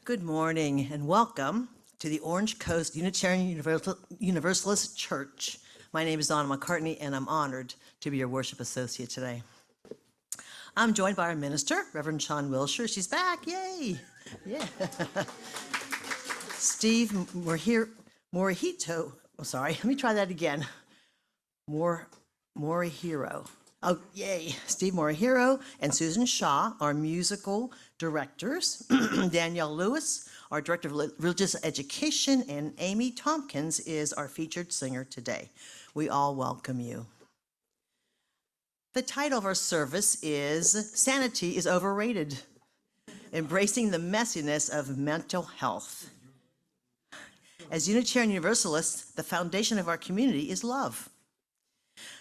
Good morning and welcome to the Orange Coast Unitarian Universalist Church. My name is Donna McCartney and I'm honored to be your worship associate today. I'm joined by our minister, Reverend Sian Wiltshire. She's back, yay! Yeah. Steve Morihito, let me try that again. Morihiro. Oh, yay. Steve Morihiro and Susan Shaw, our musical directors. Danielle Lewis, our director of religious education, and Amy Tompkins is our featured singer today. We all welcome you. The title of our service is Sanity is Overrated, Embracing the Messiness of Mental Health. As Unitarian Universalists, the foundation of our community is love.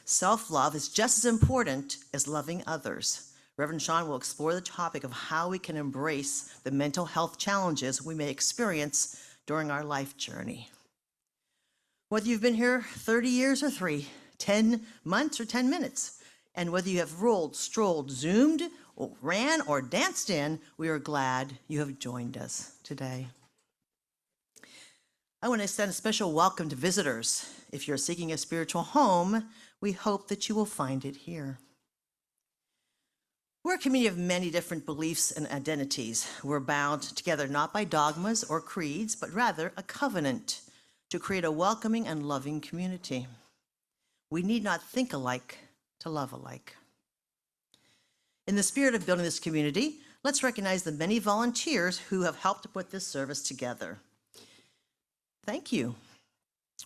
Self-love is just as important as loving others. Reverend Sian will explore the topic of how we can embrace the mental health challenges we may experience during our life journey. Whether you've been here 30 years or 3, 10 months or 10 minutes, and whether you have rolled, strolled, zoomed, or ran, or danced in, we are glad you have joined us today. I want to extend a special welcome to visitors. If you're seeking a spiritual home, we hope that you will find it here. We're a community of many different beliefs and identities. We're bound together not by dogmas or creeds, but rather a covenant to create a welcoming and loving community. We need not think alike to love alike. In the spirit of building this community, let's recognize the many volunteers who have helped to put this service together. Thank you.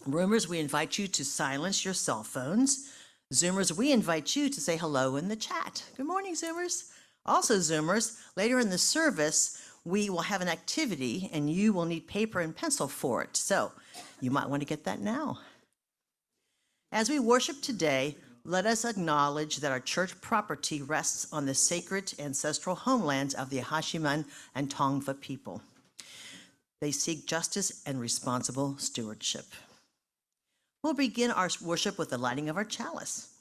Roomers, we invite you to silence your cell phones. Zoomers, we invite you to say hello in the chat. Good morning, Zoomers. Also, Zoomers, later in the service, we will have an activity and you will need paper and pencil for it. So you might want to get that now. As we worship today, let us acknowledge that our church property rests on the sacred ancestral homelands of the Hashiman and Tongva people. They seek justice and responsible stewardship. We'll begin our worship with the lighting of our chalice.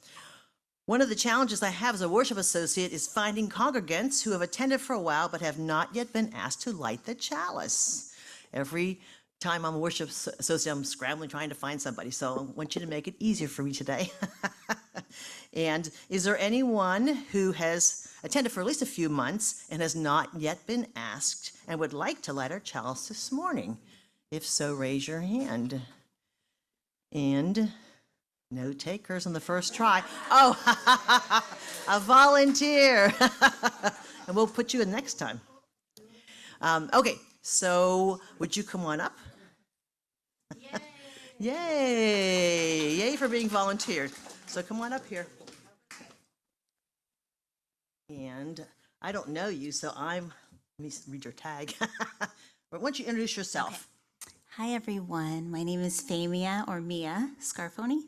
One of the challenges I have as a worship associate is finding congregants who have attended for a while but have not yet been asked to light the chalice. Every time I'm a worship associate, I'm scrambling trying to find somebody, so I want you to make it easier for me today. And is there anyone who has attended for at least a few months and has not yet been asked and would like to light our chalice this morning? If so, raise your hand. And no takers on the first try. Oh, a volunteer. And we'll put you in next time. Okay, so would you come on up? Yay. Yay. Yay for being volunteered. So come on up here. And I don't know you, so let me read your tag. But why don't you introduce yourself? Okay. Hi, everyone. My name is Famia or Mia Scarfoni.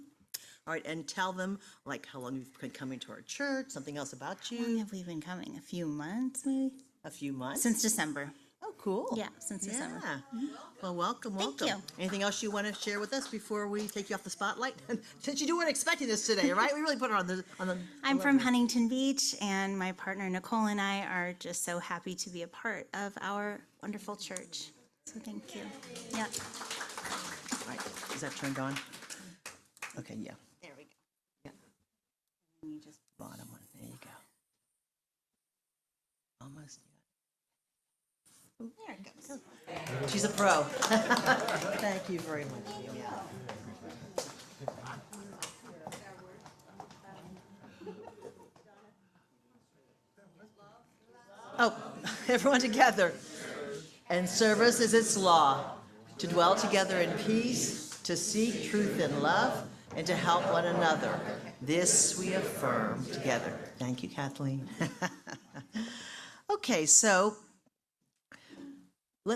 All right, and tell them like how long you've been coming to our church, something else about you. How long have we been coming? A few months, maybe? A few months? Since December. Oh, cool. Yeah, since December. Yeah. Well, welcome. Thank you. Anything else you want to share with us before we take you off the spotlight? Since you weren't expecting this today, right? We really put her on the. I'm from Huntington Beach, and my partner Nicole and I are just so happy to be a part of our wonderful church. So thank you. Yeah. All right. Is that turned on? Okay. Yeah. There we go. Yeah. And you just Bottom one. There you go. Almost. there it goes. She's a pro. Thank you very much. Yeah. Oh, everyone together. And service is its law, to dwell together in peace, to seek truth and love, and to help one another. This we affirm together. Thank you, Kathleen. Okay, so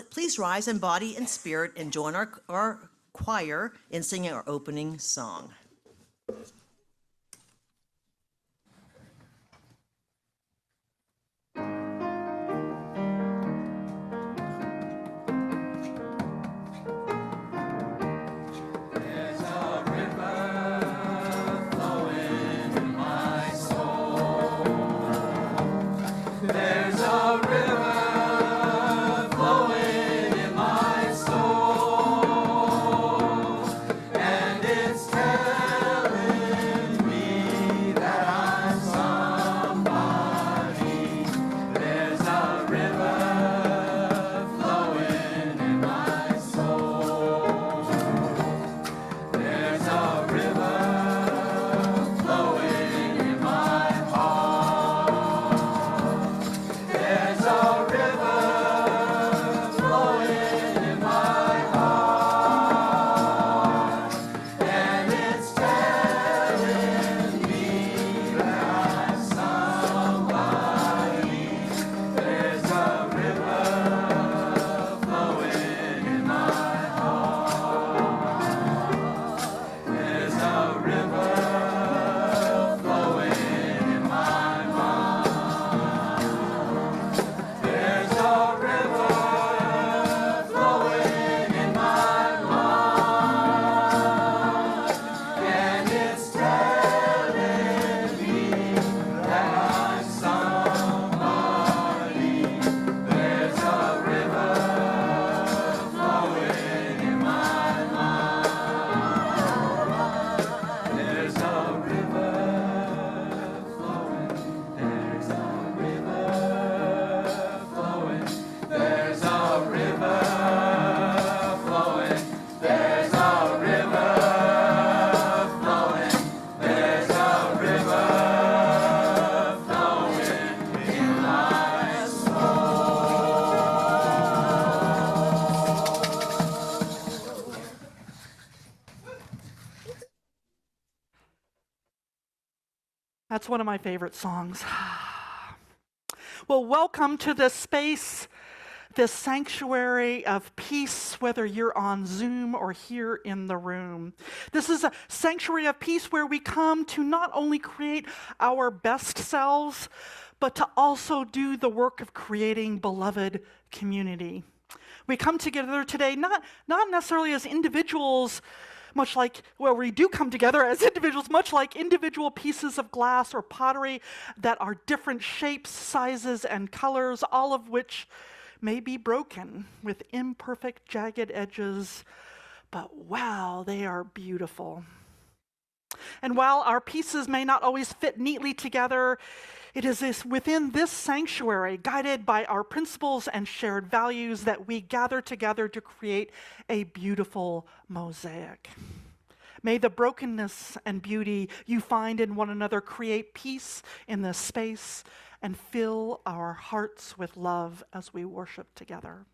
please rise in body and spirit and join our choir in singing our opening song. There's a river flowing That's one of my favorite songs. Well, welcome to this space, this sanctuary of peace, whether you're on Zoom or here in the room. This is a sanctuary of peace where we come to not only create our best selves, but to also do the work of creating beloved community. We come together today not necessarily as individuals, much like, well, we do come together as individuals, much like individual pieces of glass or pottery that are different shapes, sizes, and colors, all of which may be broken with imperfect, jagged edges, but wow, they are beautiful. And while our pieces may not always fit neatly together, it is within this sanctuary, guided by our principles and shared values, that we gather together to create a beautiful mosaic. May the brokenness and beauty you find in one another create peace in this space and fill our hearts with love as we worship together.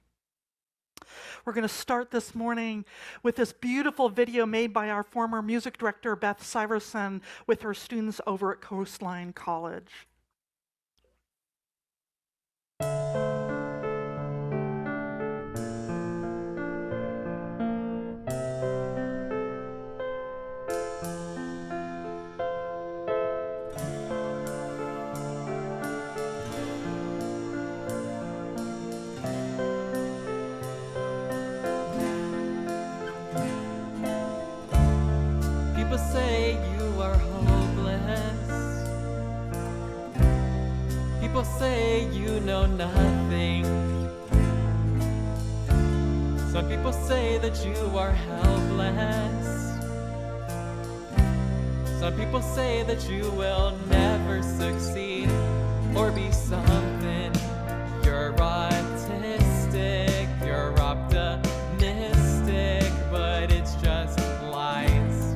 We're going to start this morning with this beautiful video made by our former music director, Beth Syverson, with her students over at Coastline College. People say you are hopeless. People say you know nothing. Some people say that you are helpless. Some people say that you will never succeed or be something. You're autistic, you're optimistic, but it's just lies.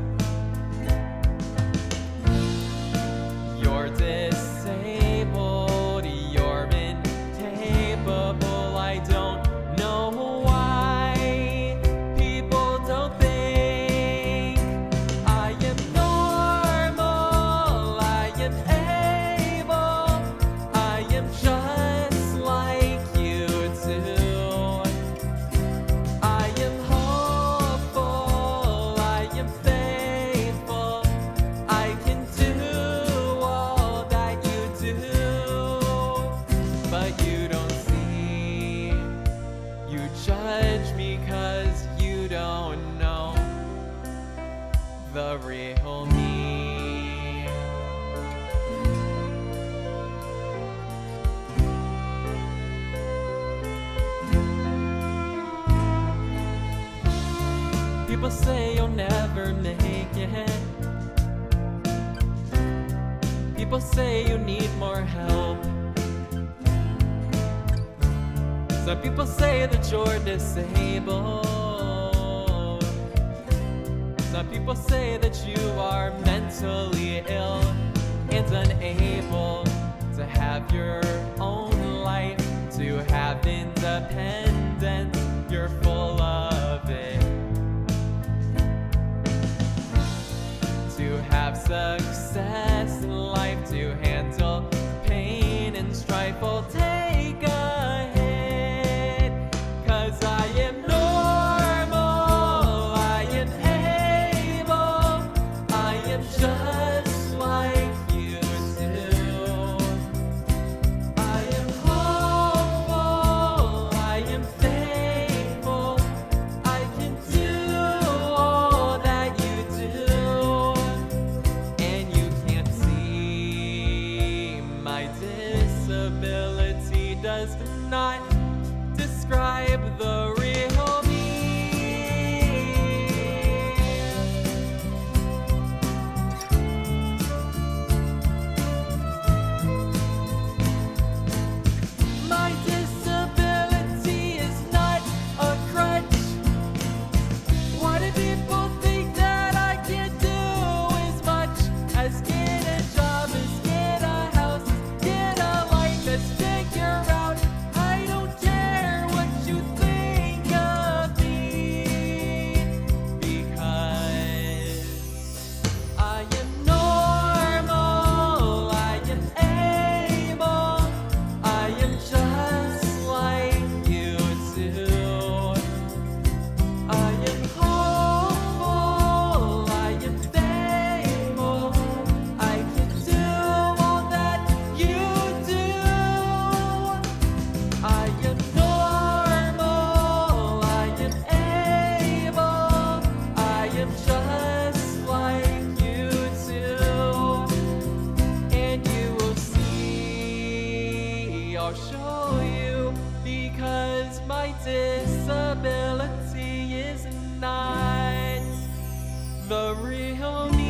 You're disabled, you're incapable. I don't know why people don't think I am normal, I am able, I am just like you too. I am hopeful, I am faithful, I can do all that you do, but you don't see. You judge me 'cause you don't know the real me. People say you'll never make it. People say you need more help. Some people say that you're disabled. Some people say that you are mentally ill and unable to have your own life, to have independence. You're full of it. To have success in life, to handle pain and strife, will take a hit. 'Cause I am normal, I am able, I just like you do. I am hopeful, I am faithful, I can do all that you do, and you can't see my disability does not describe the real me. My disability is not a crutch. Why do people think that I can't do as much as get a job, as get a house, as get a life, as figure out? I don't care what you think of me, because I am normal, I am able, I am just like you too. I am hopeful, I am faithful, I can do all that you do. I am normal, I am able, I am just like you too. And you will see, I'll show you, because my disability is not the real me.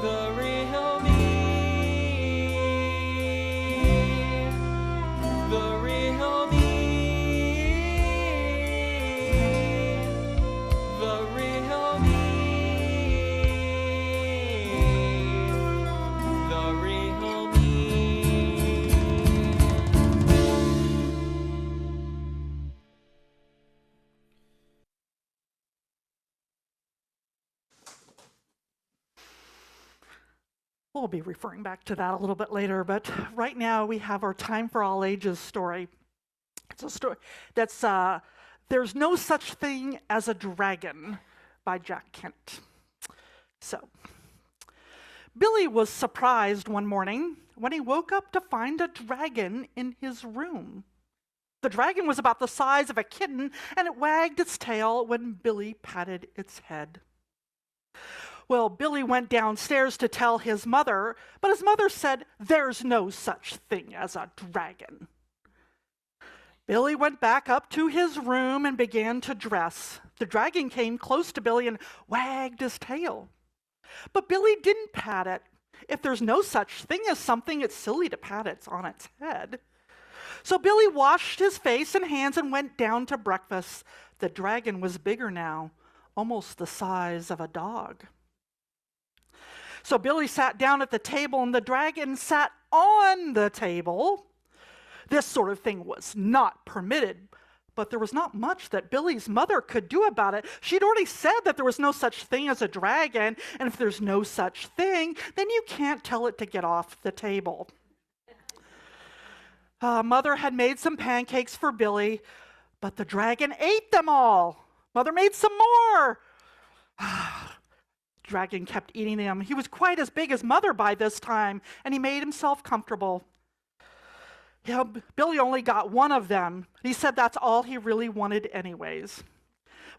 The real me. The real me. The real me. The real me. We'll be referring back to that a little bit later, but right now we have our Time for All Ages story. It's a story that's There's No Such Thing as a Dragon by Jack Kent. So, Billy was surprised one morning when he woke up to find a dragon in his room. The dragon was about the size of a kitten, and it wagged its tail when Billy patted its head. Well, Billy went downstairs to tell his mother, but his mother said, "There's no such thing as a dragon." Billy went back up to his room and began to dress. The dragon came close to Billy and wagged his tail. But Billy didn't pat it. If there's no such thing as something, it's silly to pat it on its head. So Billy washed his face and hands and went down to breakfast. The dragon was bigger now, almost the size of a dog. So Billy sat down at the table and the dragon sat on the table. This sort of thing was not permitted, but there was not much that Billy's mother could do about it. She'd already said that there was no such thing as a dragon, and if there's no such thing, then you can't tell it to get off the table. Mother had made some pancakes for Billy, but the dragon ate them all. Mother made some more. Dragon kept eating them. He was quite as big as Mother by this time, and he made himself comfortable. Billy only got one of them. He said that's all he really wanted anyways.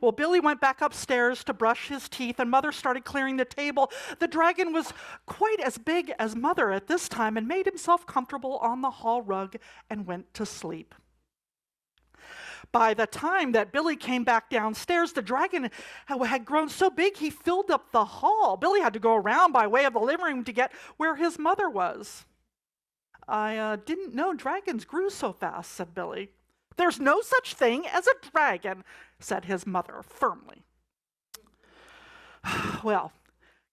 Well, Billy went back upstairs to brush his teeth, and Mother started clearing the table. The dragon was quite as big as Mother at this time and made himself comfortable on the hall rug and went to sleep. By the time that Billy came back downstairs, the dragon had grown so big he filled up the hall. Billy had to go around by way of the living room to get where his mother was. "I didn't know dragons grew so fast," said Billy. "There's no such thing as a dragon," said his mother firmly. Well,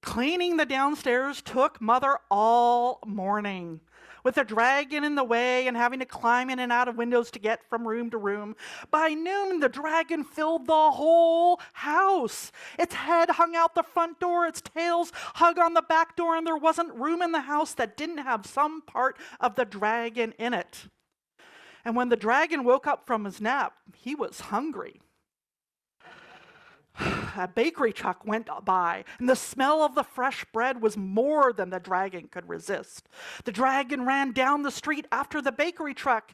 cleaning the downstairs took Mother all morning. With the dragon in the way and having to climb in and out of windows to get from room to room. By noon, the dragon filled the whole house. Its head hung out the front door, its tails hung on the back door, and there wasn't room in the house that didn't have some part of the dragon in it. And when the dragon woke up from his nap, he was hungry. A bakery truck went by, and the smell of the fresh bread was more than the dragon could resist. The dragon ran down the street after the bakery truck.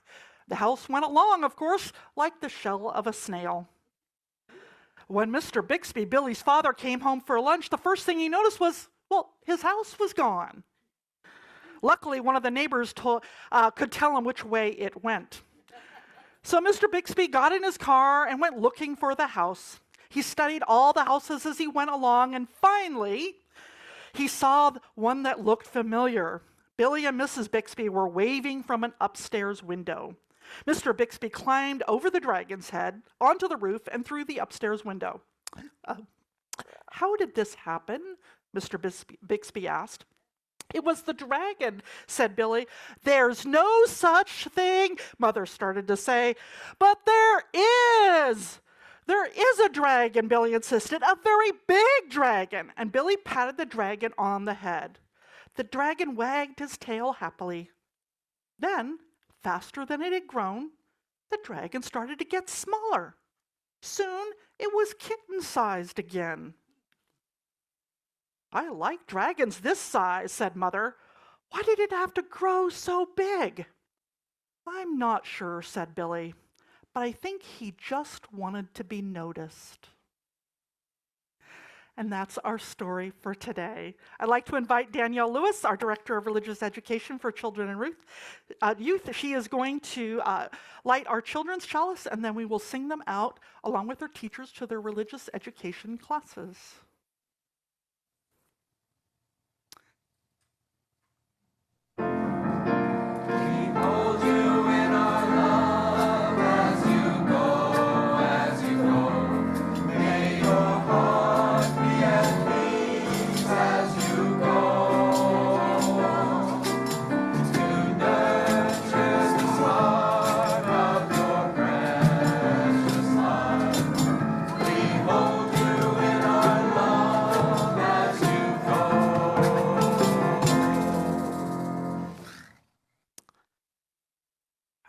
The house went along, of course, like the shell of a snail. When Mr. Bixby, Billy's father, came home for lunch, the first thing he noticed was, well, his house was gone. Luckily, one of the neighbors could tell him which way it went. So Mr. Bixby got in his car and went looking for the house. He studied all the houses as he went along, and finally, he saw one that looked familiar. Billy and Mrs. Bixby were waving from an upstairs window. Mr. Bixby climbed over the dragon's head, onto the roof, and through the upstairs window. How did this happen? Mr. Bixby asked. It was the dragon, said Billy. There's no such thing, Mother started to say. But there is. There is a dragon, Billy insisted, a very big dragon. And Billy patted the dragon on the head. The dragon wagged his tail happily. Then, faster than it had grown, the dragon started to get smaller. Soon, it was kitten-sized again. I like dragons this size, said Mother. Why did it have to grow so big? I'm not sure, said Billy, but I think he just wanted to be noticed. And that's our story for today. I'd like to invite Danielle Lewis, our Director of Religious Education for Children and Youth. She is going to light our children's chalice, and then we will sing them out along with their teachers to their religious education classes.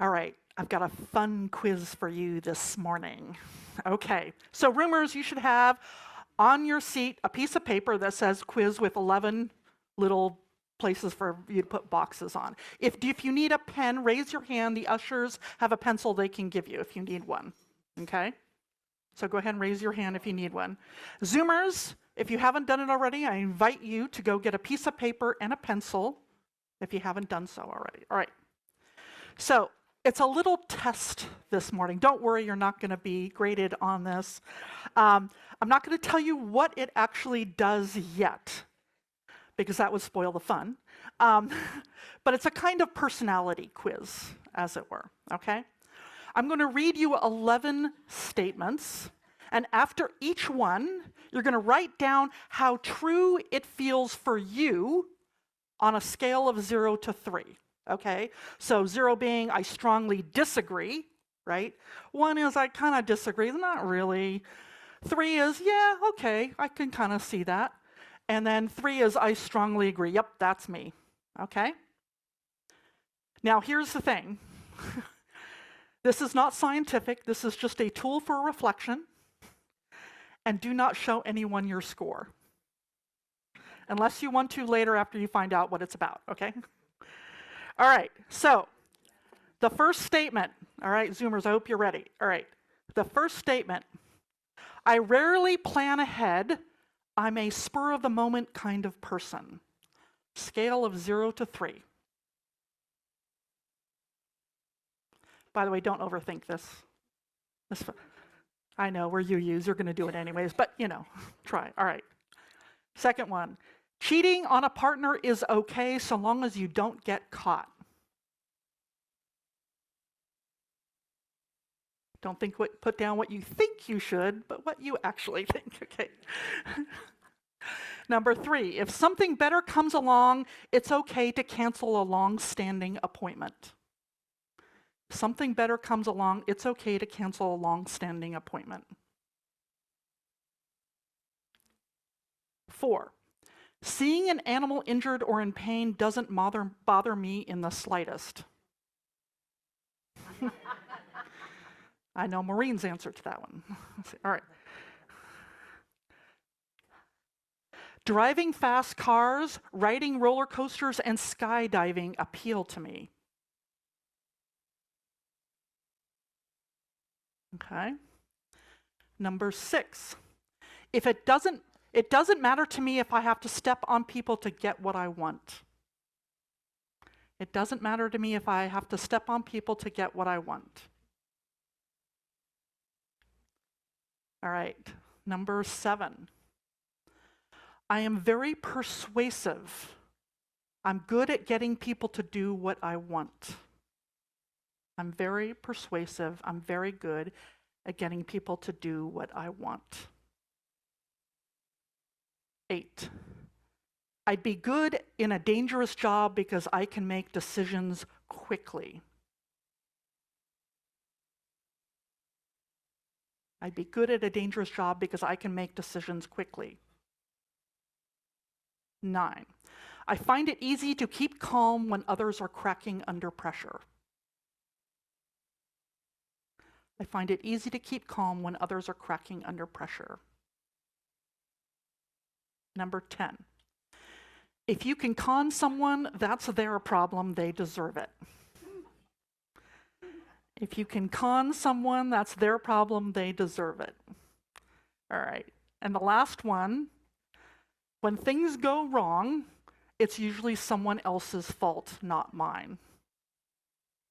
All right, I've got a fun quiz for you this morning. Okay, so roomers, you should have on your seat a piece of paper that says quiz with 11 little places for you to put boxes on. If you need a pen, raise your hand. The ushers have a pencil they can give you if you need one, okay? So go ahead and raise your hand if you need one. Zoomers, if you haven't done it already, I invite you to go get a piece of paper and a pencil if you haven't done so already. All right, so it's a little test this morning. Don't worry, you're not going to be graded on this. I'm not going to tell you what it actually does yet, because that would spoil the fun. But it's a kind of personality quiz, as it were, okay? I'm going to read you 11 statements, and after each one, you're going to write down how true it feels for you on a scale of 0 to 3. Okay, so 0 being I strongly disagree, right? 1 is I kind of disagree, not really. 3 is, yeah, okay, I can kind of see that. And then 3 is I strongly agree, yep, that's me, okay? Now here's the thing. This is not scientific, this is just a tool for reflection. And do not show anyone your score. Unless you want to later after you find out what it's about, okay? All right, so the first statement, all right, Zoomers, I hope you're ready. All right, the first statement, I rarely plan ahead. I'm a spur-of-the-moment kind of person. Scale of 0 to 3. By the way, don't overthink this. I know, we're UUs, you're going to do it anyways, but, you know, try. All right, second one. Cheating on a partner is okay so long as you don't get caught. Don't put down what you think you should, but what you actually think, okay? Number 3, if something better comes along, it's okay to cancel a long-standing appointment. If something better comes along, it's okay to cancel a long-standing appointment. 4, seeing an animal injured or in pain doesn't bother me in the slightest. I know Maureen's answer to that one. All right. Driving fast cars, riding roller coasters, and skydiving appeal to me. Okay. Number 6. If it doesn't matter to me if I have to step on people to get what I want. It doesn't matter to me if I have to step on people to get what I want. All right. Number 7. I am very persuasive. I'm good at getting people to do what I want. I'm very persuasive. I'm very good at getting people to do what I want. 8. I'd be good in a dangerous job because I can make decisions quickly. I'd be good at a dangerous job because I can make decisions quickly. 9. I find it easy to keep calm when others are cracking under pressure. I find it easy to keep calm when others are cracking under pressure. Number 10. If you can con someone, that's their problem, they deserve it. If you can con someone, that's their problem, they deserve it. All right. And the last one, when things go wrong, it's usually someone else's fault, not mine.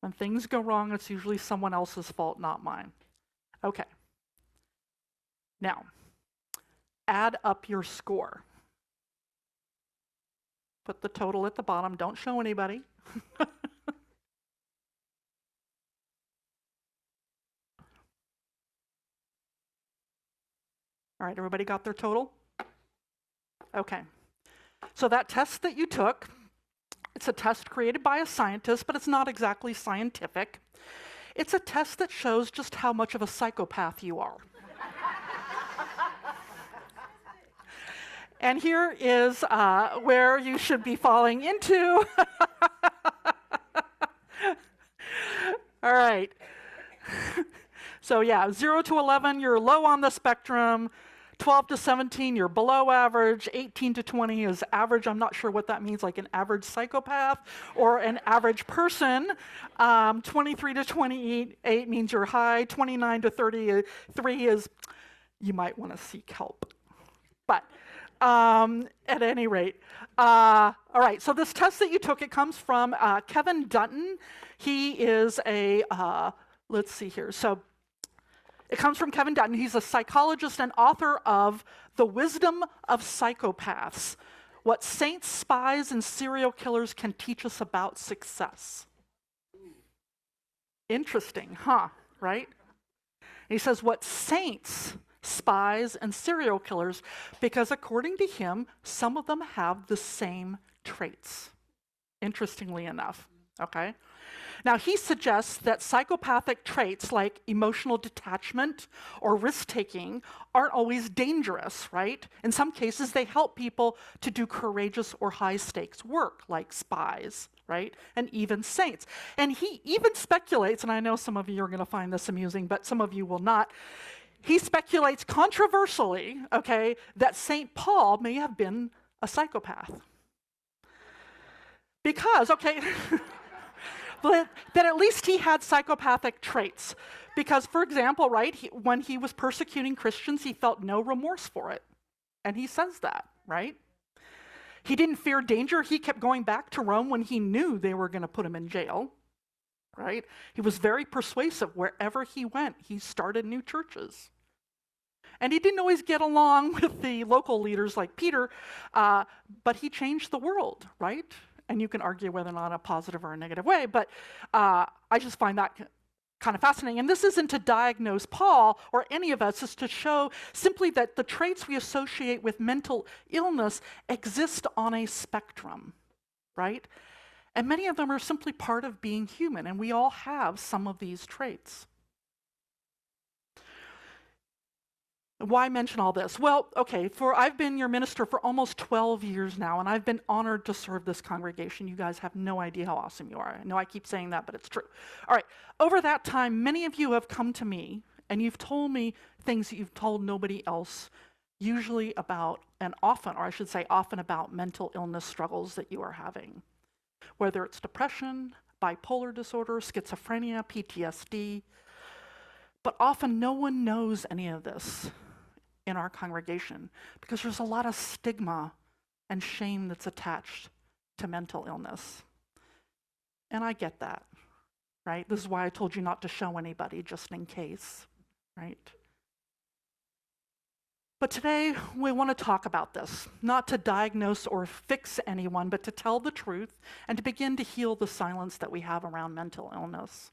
When things go wrong, it's usually someone else's fault, not mine. Okay. Now, add up your score. Put the total at the bottom. Don't show anybody. All right, everybody got their total? Okay. So that test that you took, it's a test created by a scientist, but it's not exactly scientific. It's a test that shows just how much of a psychopath you are. And here is where you should be falling into. All right. So yeah, 0 to 11, you're low on the spectrum. 12 to 17, you're below average. 18 to 20 is average. I'm not sure what that means, like an average psychopath or an average person. 23 to 28 means you're high. 29 to 33 is you might want to seek help. But at any rate, all right, so this test that you took, it comes from Kevin Dutton. He is a, let's see here. So it comes from Kevin Dutton. He's a psychologist and author of The Wisdom of Psychopaths, What Saints, Spies, and Serial Killers Can Teach Us About Success. Interesting, huh? Right? And he says, what saints, spies, and serial killers, because according to him, some of them have the same traits, interestingly enough, okay? Now, he suggests that psychopathic traits like emotional detachment or risk-taking aren't always dangerous, right? In some cases, they help people to do courageous or high-stakes work, like spies, right? And even saints. And he even speculates, and I know some of you are going to find this amusing, but some of you will not. He speculates controversially, okay, that St. Paul may have been a psychopath. Because, okay, that at least he had psychopathic traits. Because, for example, right, when he was persecuting Christians, he felt no remorse for it. And he says that, right? He didn't fear danger. He kept going back to Rome when he knew they were going to put him in jail, right? He was very persuasive. Wherever he went, he started new churches. And he didn't always get along with the local leaders like Peter, but he changed the world, right? And you can argue whether or not in a positive or a negative way, but I just find that kind of fascinating. And this isn't to diagnose Paul or any of us, it's to show simply that the traits we associate with mental illness exist on a spectrum, right? And many of them are simply part of being human, and we all have some of these traits. Why mention all this? Well, okay, I've been your minister for almost 12 years now, and I've been honored to serve this congregation. You guys have no idea how awesome you are. I know I keep saying that, but it's true. All right, over that time, many of you have come to me, and you've told me things that you've told nobody else usually about, and often, or I should say often about mental illness struggles that you are having. Whether it's depression, bipolar disorder, schizophrenia, PTSD, but often no one knows any of this in our congregation because there's a lot of stigma and shame that's attached to mental illness. And I get that, right? This is why I told you not to show anybody just in case, right? But today we want to talk about this, not to diagnose or fix anyone, but to tell the truth and to begin to heal the silence that we have around mental illness.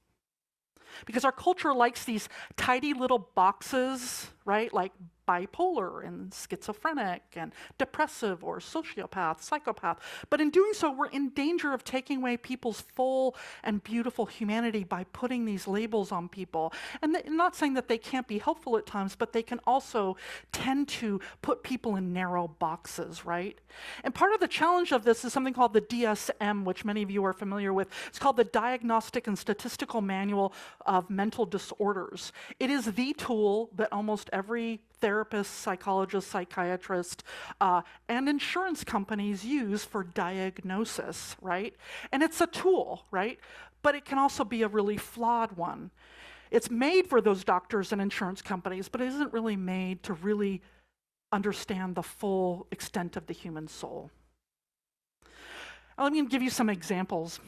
Because our culture likes these tidy little boxes, right? Like bipolar and schizophrenic and depressive or sociopath, psychopath. But in doing so, we're in danger of taking away people's full and beautiful humanity by putting these labels on people. And not saying that they can't be helpful at times, but they can also tend to put people in narrow boxes, right? And part of the challenge of this is something called the DSM, which many of you are familiar with. It's called the Diagnostic and Statistical Manual of Mental Disorders. It is the tool that almost every therapist, psychologist, psychiatrist, and insurance companies use for diagnosis, right? And it's a tool, right? But it can also be a really flawed one. It's made for those doctors and insurance companies, but it isn't really made to really understand the full extent of the human soul. Let me give you some examples.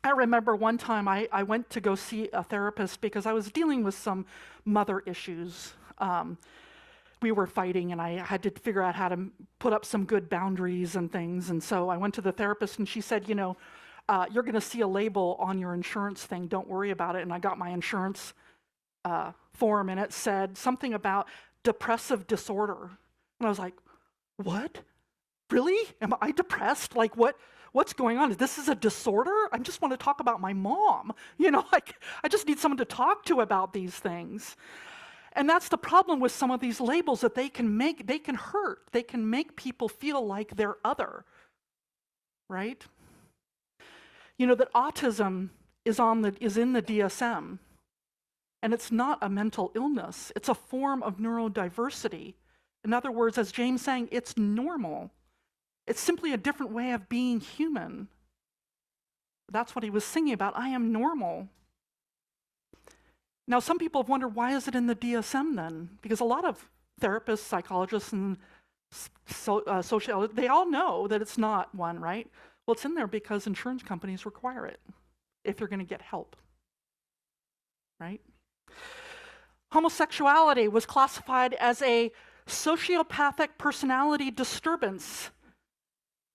I remember one time I went to go see a therapist because I was dealing with some mother issues. We were fighting and I had to figure out how to put up some good boundaries and things. And so I went to the therapist and she said, you're going to see a label on your insurance thing. Don't worry about it. And I got my insurance form and it said something about depressive disorder. And I was like, what? Really? Am I depressed? Like what's going on? This is a disorder? I just want to talk about my mom. I just need someone to talk to about these things. And that's the problem with some of these labels that they can hurt. They can make people feel like they're other, right? That autism is in the DSM, and it's not a mental illness. It's a form of neurodiversity. In other words, as James sang, it's normal. It's simply a different way of being human. That's what he was singing about. I am normal. Now, some people have wondered, why is it in the DSM then? Because a lot of therapists, psychologists, and sociologists, they all know that it's not one, right? Well, it's in there because insurance companies require it if you're going to get help, right? Homosexuality was classified as a sociopathic personality disturbance.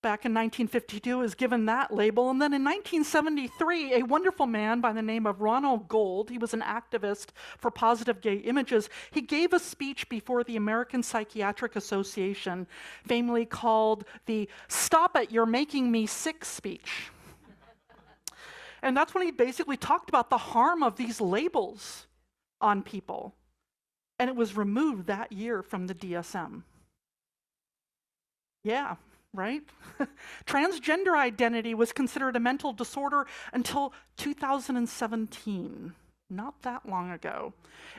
Back in 1952 is given that label. And then in 1973, a wonderful man by the name of Ronald Gold, he was an activist for positive gay images, he gave a speech before the American Psychiatric Association, famously called the "Stop It, You're Making Me Sick" speech. And that's when he basically talked about the harm of these labels on people. And it was removed that year from the DSM. Yeah. Right? Transgender identity was considered a mental disorder until 2017, not that long ago.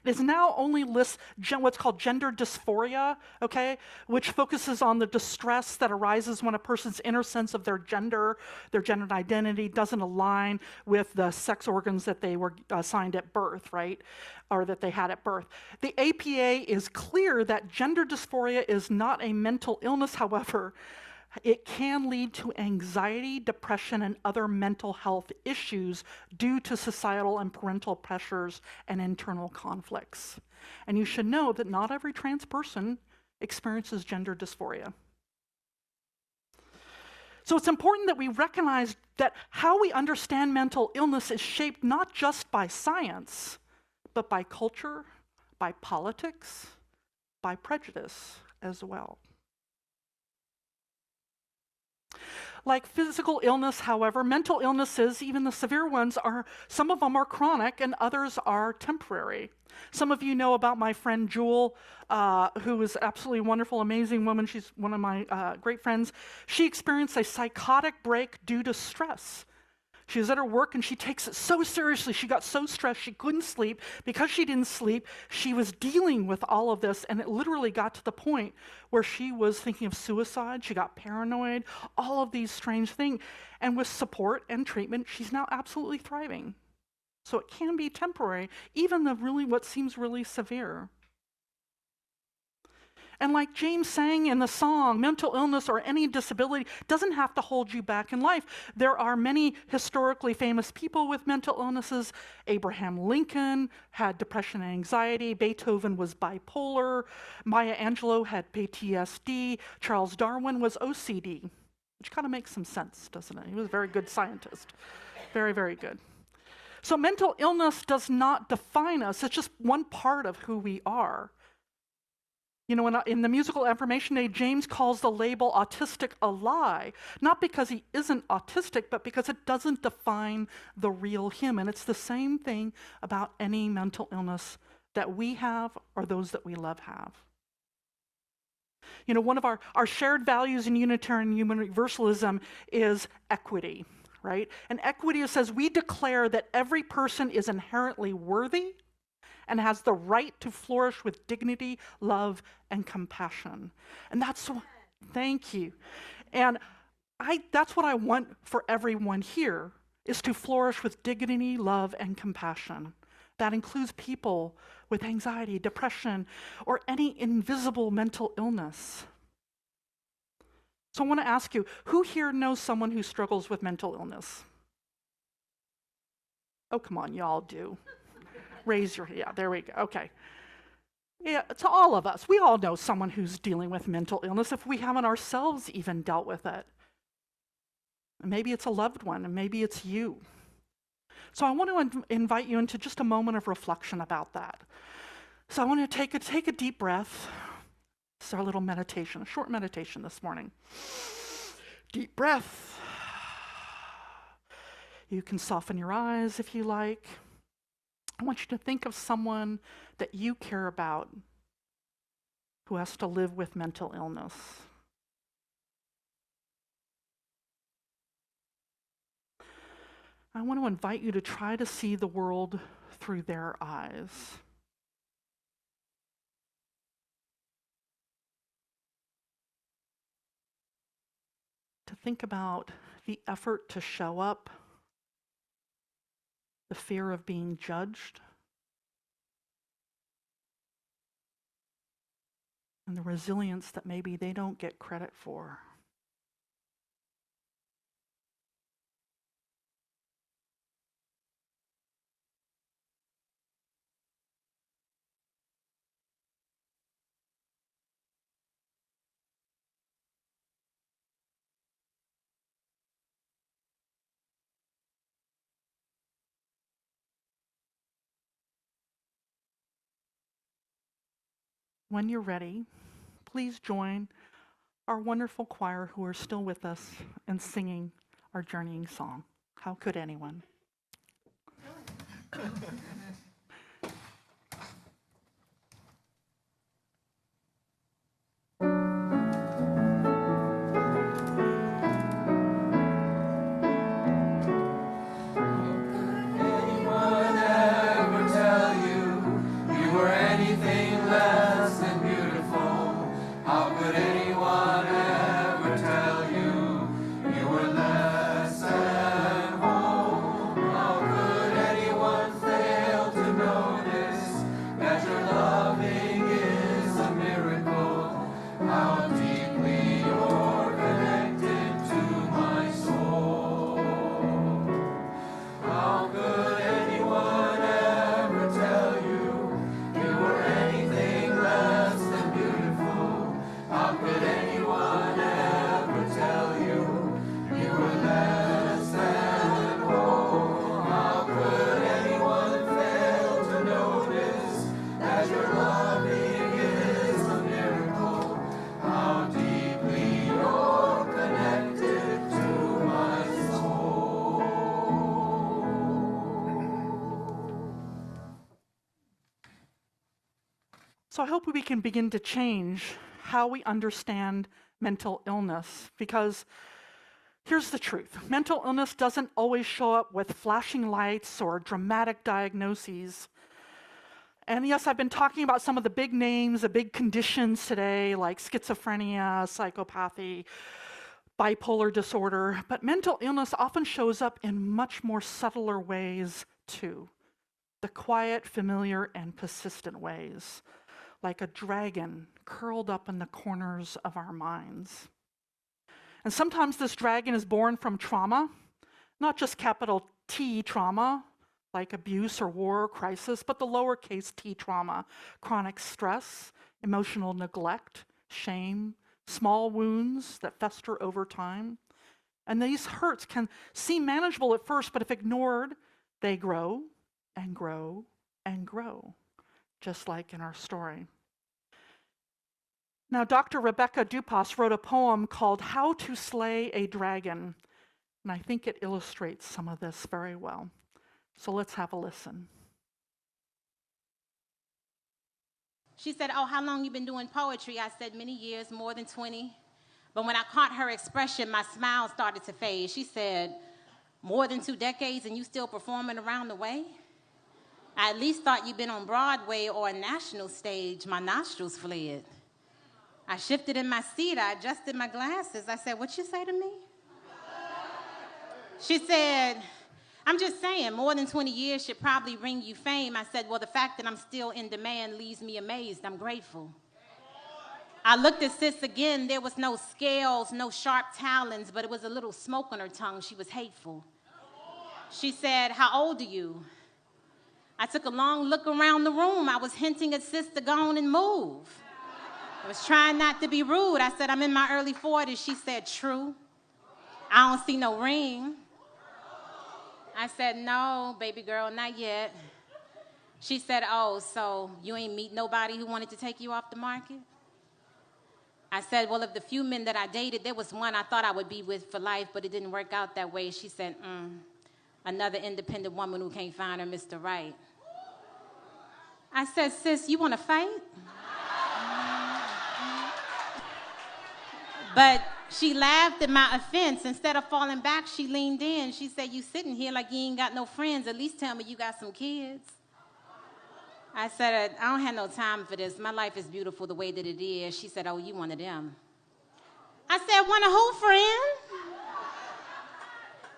It is now only lists what's called gender dysphoria, okay, which focuses on the distress that arises when a person's inner sense of their gender identity doesn't align with the sex organs that they were assigned at birth, right, or that they had at birth. The APA is clear that gender dysphoria is not a mental illness, however. It can lead to anxiety, depression, and other mental health issues due to societal and parental pressures and internal conflicts. And you should know that not every trans person experiences gender dysphoria. So it's important that we recognize that how we understand mental illness is shaped not just by science, but by culture, by politics, by prejudice as well. Like physical illness, however, mental illnesses, even the severe ones, some of them are chronic and others are temporary. Some of you know about my friend Jewel, who is absolutely wonderful, amazing woman. She's one of my great friends. She experienced a psychotic break due to stress. She was at her work and she takes it so seriously. She got so stressed she couldn't sleep. Because she didn't sleep, she was dealing with all of this, and it literally got to the point where she was thinking of suicide. She got paranoid, all of these strange things. And with support and treatment, she's now absolutely thriving. So it can be temporary, even what seems really severe. And like James sang in the song, mental illness or any disability doesn't have to hold you back in life. There are many historically famous people with mental illnesses. Abraham Lincoln had depression and anxiety. Beethoven was bipolar. Maya Angelou had PTSD. Charles Darwin was OCD, which kind of makes some sense, doesn't it? He was a very good scientist. Very, very good. So mental illness does not define us. It's just one part of who we are. You know, in the musical affirmation day, James calls the label autistic a lie, not because he isn't autistic, but because it doesn't define the real him. And it's the same thing about any mental illness that we have or those that we love have. You know, one of our shared values in Unitarian Universalism is equity, right? And equity says we declare that every person is inherently worthy and has the right to flourish with dignity, love, and compassion. And that's, thank you. And that's what I want for everyone here, is to flourish with dignity, love, and compassion. That includes people with anxiety, depression, or any invisible mental illness. So I want to ask you, who here knows someone who struggles with mental illness? Oh, come on, y'all do. Raise your, yeah, there we go, okay. Yeah, to all of us, we all know someone who's dealing with mental illness if we haven't ourselves even dealt with it. And maybe it's a loved one, and maybe it's you. So I want to invite you into just a moment of reflection about that. So I want to take a deep breath. This is our little meditation, a short meditation this morning. Deep breath. You can soften your eyes if you like. I want you to think of someone that you care about who has to live with mental illness. I want to invite you to try to see the world through their eyes. To think about the effort to show up, the fear of being judged, and the resilience that maybe they don't get credit for. When you're ready, please join our wonderful choir who are still with us and singing our journeying song, How Could Anyone? So I hope we can begin to change how we understand mental illness, because Here's the truth. Mental illness doesn't always show up with flashing lights or dramatic diagnoses. And yes, I've been talking about some of the big names, the big conditions today, like schizophrenia, psychopathy, bipolar disorder, but mental illness often shows up in much more subtler ways too. The quiet, familiar, and persistent ways, like a dragon curled up in the corners of our minds. And sometimes this dragon is born from trauma, not just capital T trauma, like abuse or war or crisis, but the lowercase t trauma, chronic stress, emotional neglect, shame, small wounds that fester over time. And these hurts can seem manageable at first, but if ignored, they grow and grow and grow, just like in our story. Now, Dr. Rebecca Dupas wrote a poem called How to Slay a Dragon, and I think it illustrates some of this very well. So let's have a listen. She said, "Oh, how long you been doing poetry?" I said, "Many years, more than 20. But when I caught her expression, my smile started to fade. She said, "More than 2 decades and you still performing around the way? I at least thought you'd been on Broadway or a national stage." My nostrils fled. I shifted in my seat. I adjusted my glasses. I said, "What you say to me?" She said, "I'm just saying, more than 20 years should probably bring you fame." I said, "Well, the fact that I'm still in demand leaves me amazed. I'm grateful." I looked at sis again. There was no scales, no sharp talons, but it was a little smoke on her tongue. She was hateful. She said, "How old are you?" I took a long look around the room. I was hinting at sis to go on and move. I was trying not to be rude. I said, "I'm in my early 40s. She said, "True. I don't see no ring." I said, "No, baby girl, not yet." She said, "Oh, so you ain't meet nobody who wanted to take you off the market?" I said, "Well, of the few men that I dated, there was one I thought I would be with for life, but it didn't work out that way." She said, "Another independent woman who can't find her Mr. Right." I said, "Sis, you want to fight?" But she laughed at my offense. Instead of falling back, she leaned in. She said, "You sitting here like you ain't got no friends. At least tell me you got some kids." I said, "I don't have no time for this. My life is beautiful the way that it is." She said, "Oh, you one of them." I said, "One of who, friend?"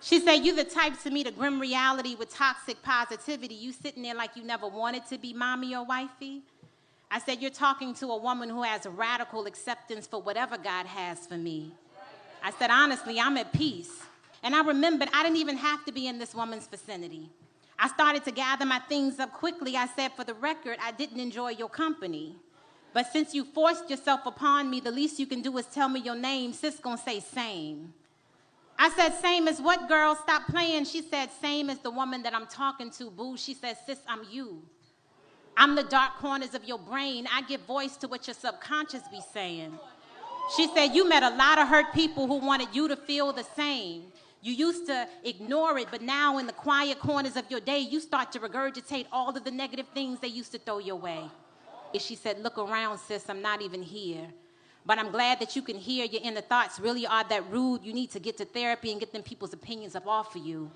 She said, "You the type to meet a grim reality with toxic positivity. You sitting there like you never wanted to be mommy or wifey." I said, "You're talking to a woman who has a radical acceptance for whatever God has for me." I said, "Honestly, I'm at peace." And I remembered I didn't even have to be in this woman's vicinity. I started to gather my things up quickly. I said, "For the record, I didn't enjoy your company. But since you forced yourself upon me, the least you can do is tell me your name." Sis gonna say same. I said, "Same as what, girl? Stop playing." She said, "Same as the woman that I'm talking to, boo." She said, "Sis, I'm you. I'm the dark corners of your brain. I give voice to what your subconscious be saying." She said, "You met a lot of hurt people who wanted you to feel the same. You used to ignore it, but now in the quiet corners of your day, you start to regurgitate all of the negative things they used to throw your way." She said, "Look around, sis, I'm not even here. But I'm glad that you can hear your inner thoughts really are that rude. You need to get to therapy and get them people's opinions up off of you.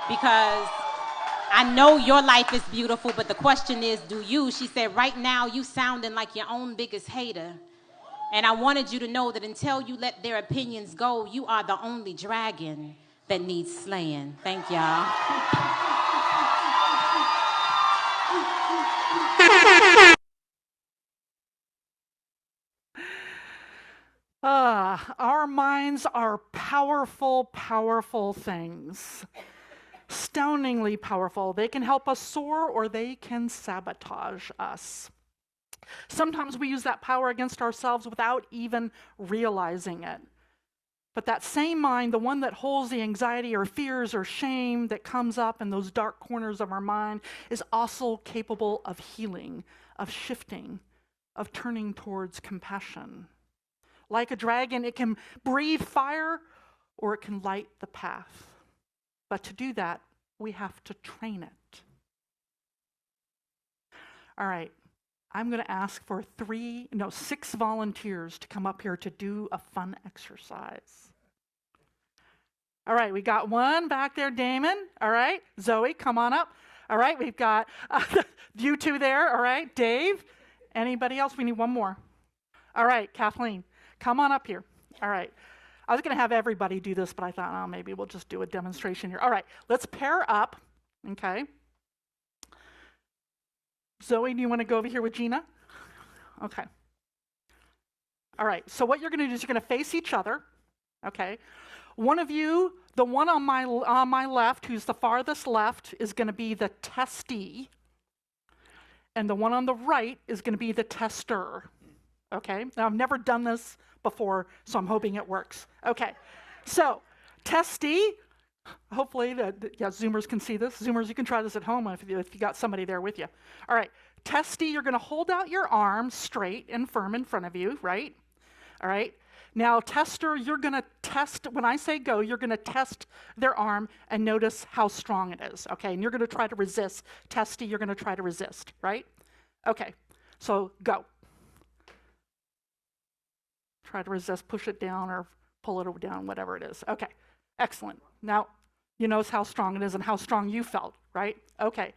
Because I know your life is beautiful, but the question is, do you?" She said, "Right now, you sounding like your own biggest hater. And I wanted you to know that until you let their opinions go, you are the only dragon that needs slaying." Thank y'all. Our minds are powerful, powerful things. Astoundingly powerful. They can help us soar or they can sabotage us. Sometimes we use that power against ourselves without even realizing it. But that same mind, the one that holds the anxiety or fears or shame that comes up in those dark corners of our mind, is also capable of healing, of shifting, of turning towards compassion. Like a dragon, it can breathe fire or it can light the path. But to do that, we have to train it. All right, I'm going to ask for 6 volunteers to come up here to do a fun exercise. All right, we got one back there, Damon. All right, Zoe, come on up. All right, we've got you two there. All right, Dave. Anybody else? We need one more. All right, Kathleen, come on up here. All right. I was going to have everybody do this, but I thought, oh, maybe we'll just do a demonstration here. All right, let's pair up, okay? Zoe, do you want to go over here with Gina? Okay. All right, so what you're going to do is you're going to face each other, okay? One of you, the one on my left, who's the farthest left, is going to be the testee, and the one on the right is going to be the tester, okay? Now, I've never done this before, so I'm hoping it works. Okay, so testee, hopefully, Zoomers can see this. Zoomers, you can try this at home if you got somebody there with you. All right, testee, you're going to hold out your arm straight and firm in front of you, right? All right. Now, tester, you're going to test, when I say go, you're going to test their arm and notice how strong it is, okay? And you're going to try to resist. Testy, you're going to try to resist, right? Okay, so go. Try to resist, push it down or pull it down, whatever it is. Okay, excellent. Now, you notice how strong it is and how strong you felt, right? Okay,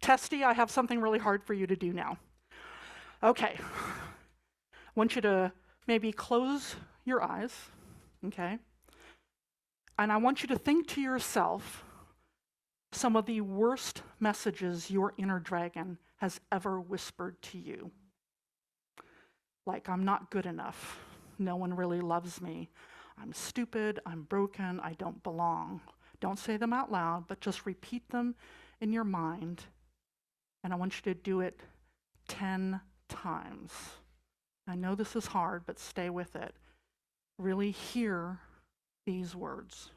Testy, I have something really hard for you to do now. Okay, I want you to maybe close your eyes, okay? And I want you to think to yourself some of the worst messages your inner dragon has ever whispered to you. Like, I'm not good enough. No one really loves me. I'm stupid, I'm broken, I don't belong. Don't say them out loud, but just repeat them in your mind. And I want you to do it 10 times. I know this is hard, but stay with it. Really hear these words.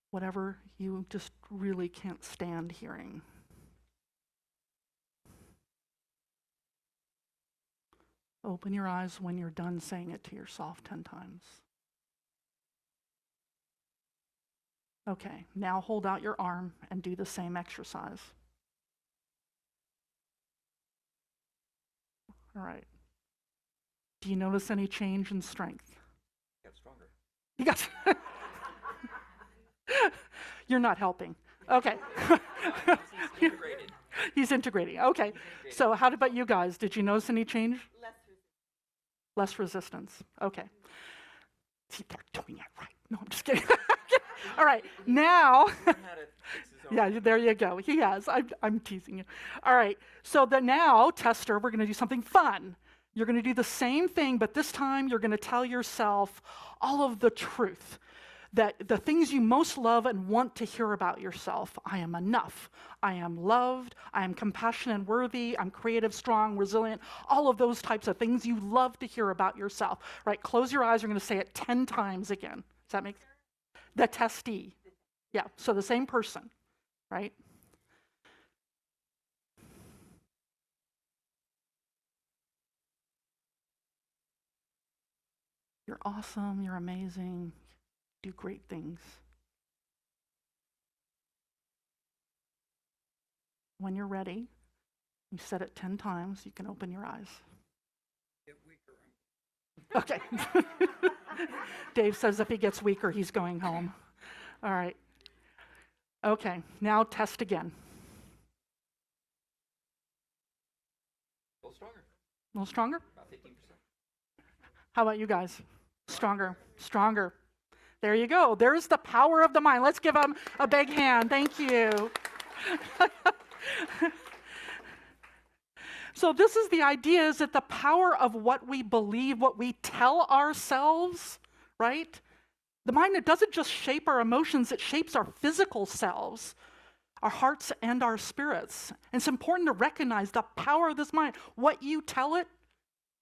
Whatever you just really can't stand hearing. Open your eyes when you're done saying it to yourself 10 times. Okay, now hold out your arm and do the same exercise. All right. Do you notice any change in strength? Got stronger. You got. You're not helping. Okay. He's integrated. He's integrating. Okay. So how about you guys? Did you notice any change? Less resistance. Okay. See, they're doing it right. No, I'm just kidding. All right. Now. Yeah, there you go. He has. I'm teasing you. All right. So now, tester, we're going to do something fun. You're going to do the same thing, but this time you're going to tell yourself all of the truth. That the things you most love and want to hear about yourself. I am enough. I am loved. I am compassionate and worthy. I'm creative, strong, resilient. All of those types of things you love to hear about yourself. Right? Close your eyes. You're going to say it 10 times again. Does that make sense? The testee. Yeah. So the same person. Right? You're awesome. You're amazing. Do great things. When you're ready, you said it 10 times, you can open your eyes. Get weaker. Okay. Dave says if he gets weaker, he's going home. All right. Okay, now test again. A little stronger. A little stronger? About 15%. How about you guys? Stronger, stronger. There you go. There's the power of the mind. Let's give them a big hand. Thank you. So this is the idea, is that the power of what we believe, what we tell ourselves, right? The mind, it doesn't just shape our emotions, it shapes our physical selves, our hearts and our spirits. And it's important to recognize the power of this mind. What you tell it,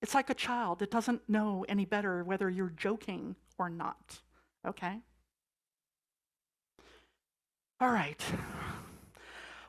it's like a child. It doesn't know any better whether you're joking or not. Okay? All right.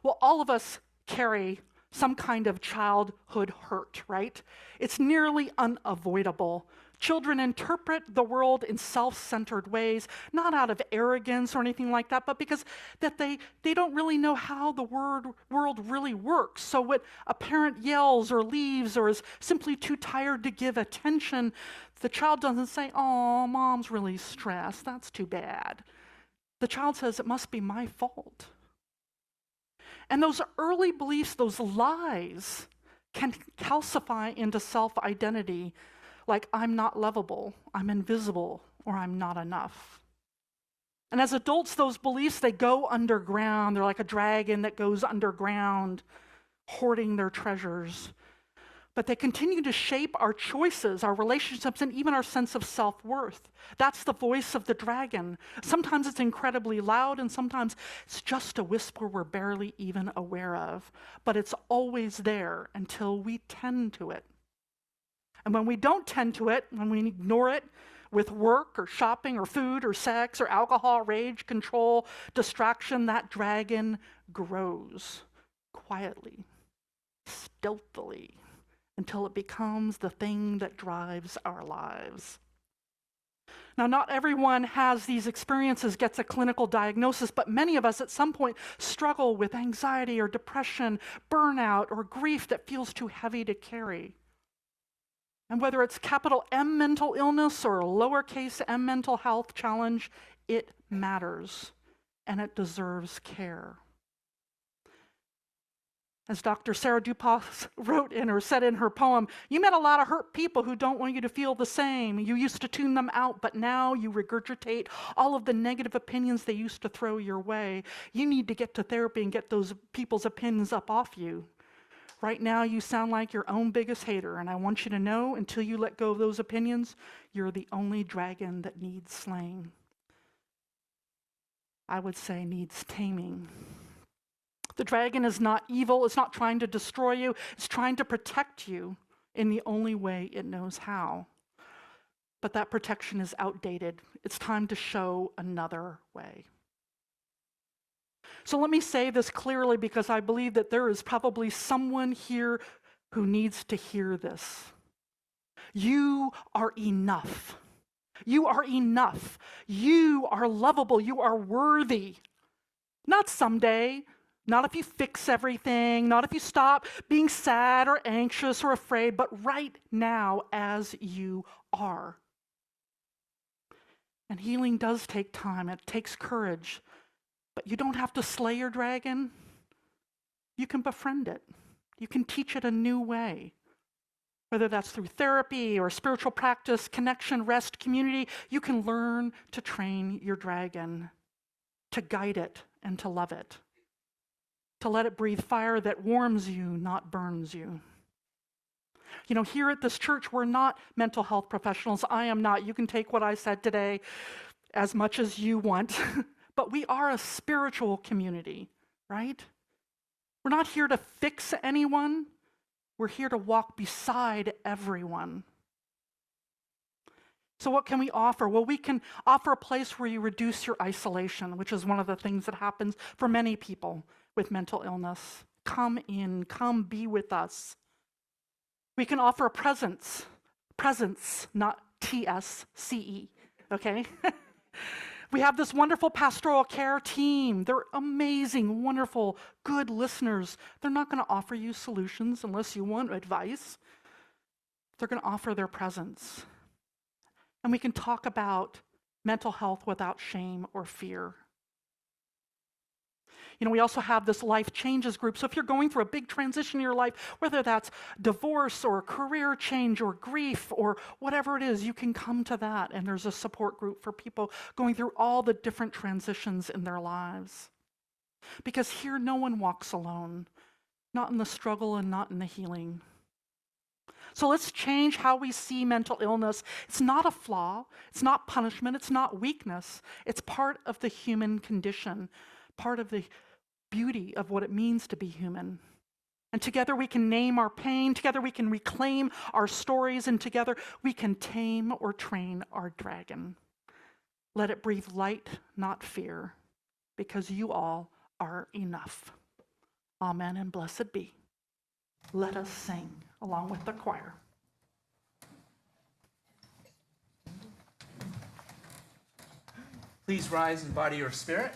Well, all of us carry some kind of childhood hurt, right? It's nearly unavoidable Children interpret the world in self-centered ways, not out of arrogance or anything like that, but because that they don't really know how the world really works. So when a parent yells or leaves or is simply too tired to give attention, the child doesn't say, "Oh, mom's really stressed. That's too bad." The child says, "It must be my fault." And those early beliefs, those lies, can calcify into self-identity, like I'm not lovable, I'm invisible, or I'm not enough. And as adults, those beliefs, they go underground. They're like a dragon that goes underground, hoarding their treasures. But they continue to shape our choices, our relationships, and even our sense of self-worth. That's the voice of the dragon. Sometimes it's incredibly loud, and sometimes it's just a whisper we're barely even aware of. But it's always there until we tend to it. And when we don't tend to it, when we ignore it with work or shopping or food or sex or alcohol, rage, control, distraction, that dragon grows quietly, stealthily, until it becomes the thing that drives our lives. Now, not everyone has these experiences, gets a clinical diagnosis, but many of us at some point struggle with anxiety or depression, burnout, or grief that feels too heavy to carry. And whether it's capital M mental illness or lowercase m mental health challenge, it matters and it deserves care. As Dr. Sarah Dupas wrote in or said in her poem, "You met a lot of hurt people who don't want you to feel the same. You used to tune them out, but now you regurgitate all of the negative opinions they used to throw your way. You need to get to therapy and get those people's opinions up off you. Right now, you sound like your own biggest hater, and I want you to know, until you let go of those opinions, you're the only dragon that needs slaying." I would say needs taming. The dragon is not evil. It's not trying to destroy you. It's trying to protect you in the only way it knows how. But that protection is outdated. It's time to show another way. So let me say this clearly, because I believe that there is probably someone here who needs to hear this. You are enough. You are enough. You are lovable. You are worthy. Not someday, not if you fix everything, not if you stop being sad or anxious or afraid, but right now as you are. And healing does take time. It takes courage. But you don't have to slay your dragon. You can befriend it. You can teach it a new way. Whether that's through therapy or spiritual practice, connection, rest, community, you can learn to train your dragon, to guide it and to love it, to let it breathe fire that warms you, not burns you. You know, here at this church, we're not mental health professionals. I am not. You can take what I said today as much as you want. But we are a spiritual community, right? We're not here to fix anyone. We're here to walk beside everyone. So what can we offer? Well, we can offer a place where you reduce your isolation, which is one of the things that happens for many people with mental illness. Come in, come be with us. We can offer a presence, not TSCE, okay? We have this wonderful pastoral care team. They're amazing, wonderful, good listeners. They're not going to offer you solutions unless you want advice. They're going to offer their presence. And we can talk about mental health without shame or fear. You know, we also have this Life Changes group. So if you're going through a big transition in your life, whether that's divorce or career change or grief or whatever it is, you can come to that. And there's a support group for people going through all the different transitions in their lives. Because here, no one walks alone, not in the struggle and not in the healing. So let's change how we see mental illness. It's not a flaw. It's not punishment. It's not weakness. It's part of the human condition, part of the beauty of what it means to be human. And together we can name our pain, together we can reclaim our stories, and together we can tame or train our dragon. Let it breathe light, not fear, because you all are enough. Amen and blessed be. Let us sing along with the choir. Please rise in body or spirit.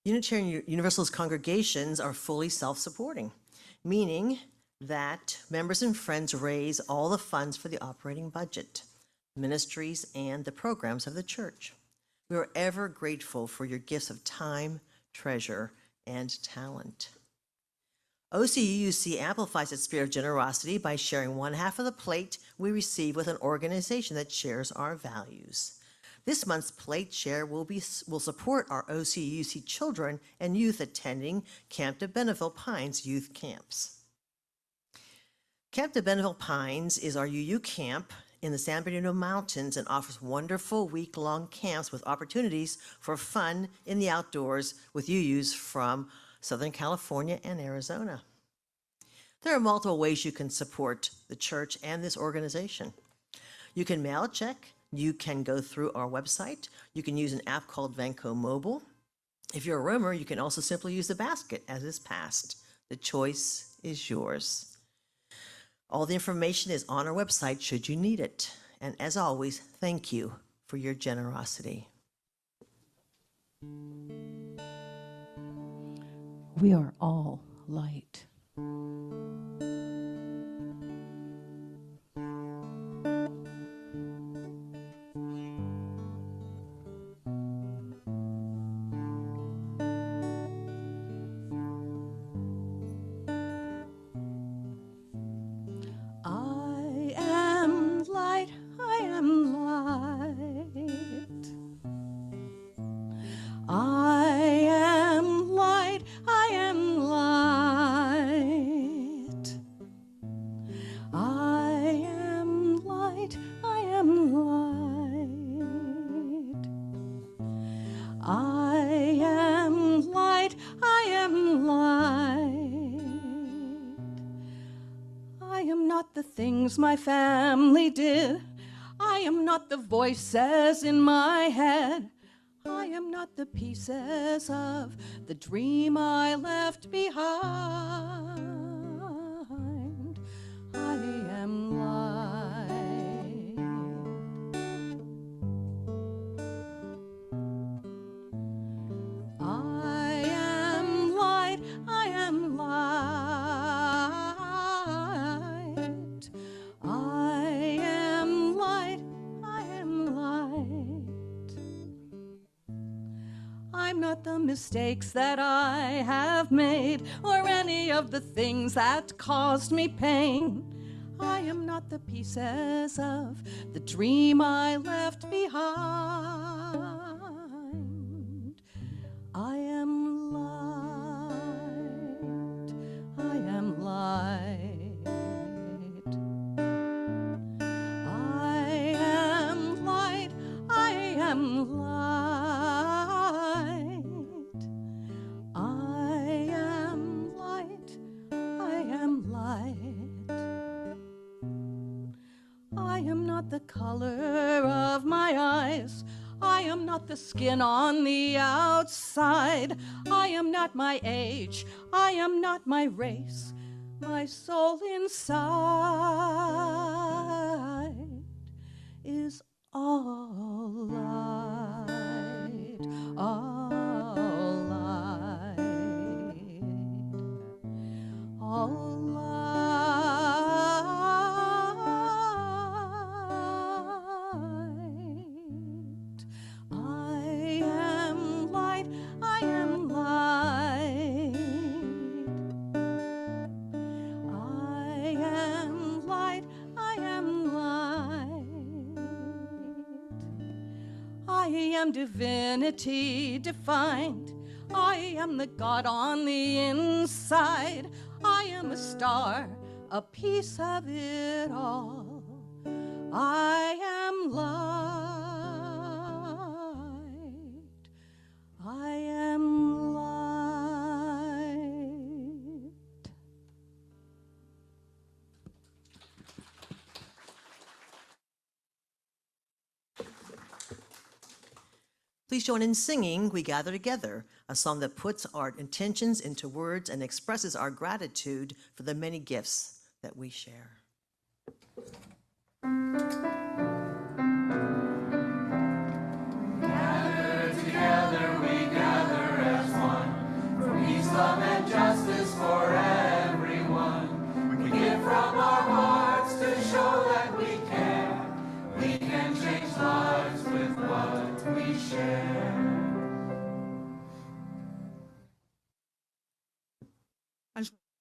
Unitarian Universalist congregations are fully self-supporting, meaning that members and friends raise all the funds for the operating budget, ministries, and the programs of the church. We are ever grateful for your gifts of time, treasure, and talent. OCUC amplifies its spirit of generosity by sharing one half of the plate we receive with an organization that shares our values. This month's plate share will support our OCUC children and youth attending Camp de Benneville Pines youth camps. Camp de Benneville Pines is our UU camp in the San Bernardino Mountains and offers wonderful week-long camps with opportunities for fun in the outdoors with UUs from Southern California and Arizona. There are multiple ways you can support the church and this organization. You can mail a check. You can go through our website. You can use an app called Venco Mobile. If you're a roomer, you can also simply use the basket as is passed. The choice is yours. All the information is on our website should you need it. And as always, thank you for your generosity. We are all light. I am light, I am light. I am light, I am light. I am light, I am light. I am light, I am light. I am not the things my family did. I am not the voices in my head. I am not the pieces of the dream I left behind. I am light. I am light. I am light. I am light. I am light. I'm not the mistakes that I have made or any of the things that caused me pain. I am not the pieces of the dream I left behind. I am light. I am light. I am light. I am light. I am light. I am light. I am not the color of my eyes. I am not the skin on the outside. I am not my age. I am not my race. My soul inside is all light, all light, all light. I am light, I am light. I am light, I am light. I am divinity defined. I am the God on the inside. I am a star, a piece of it all. I am light. I am light. Please join in singing We Gather Together, a song that puts our intentions into words and expresses our gratitude for the many gifts that we share.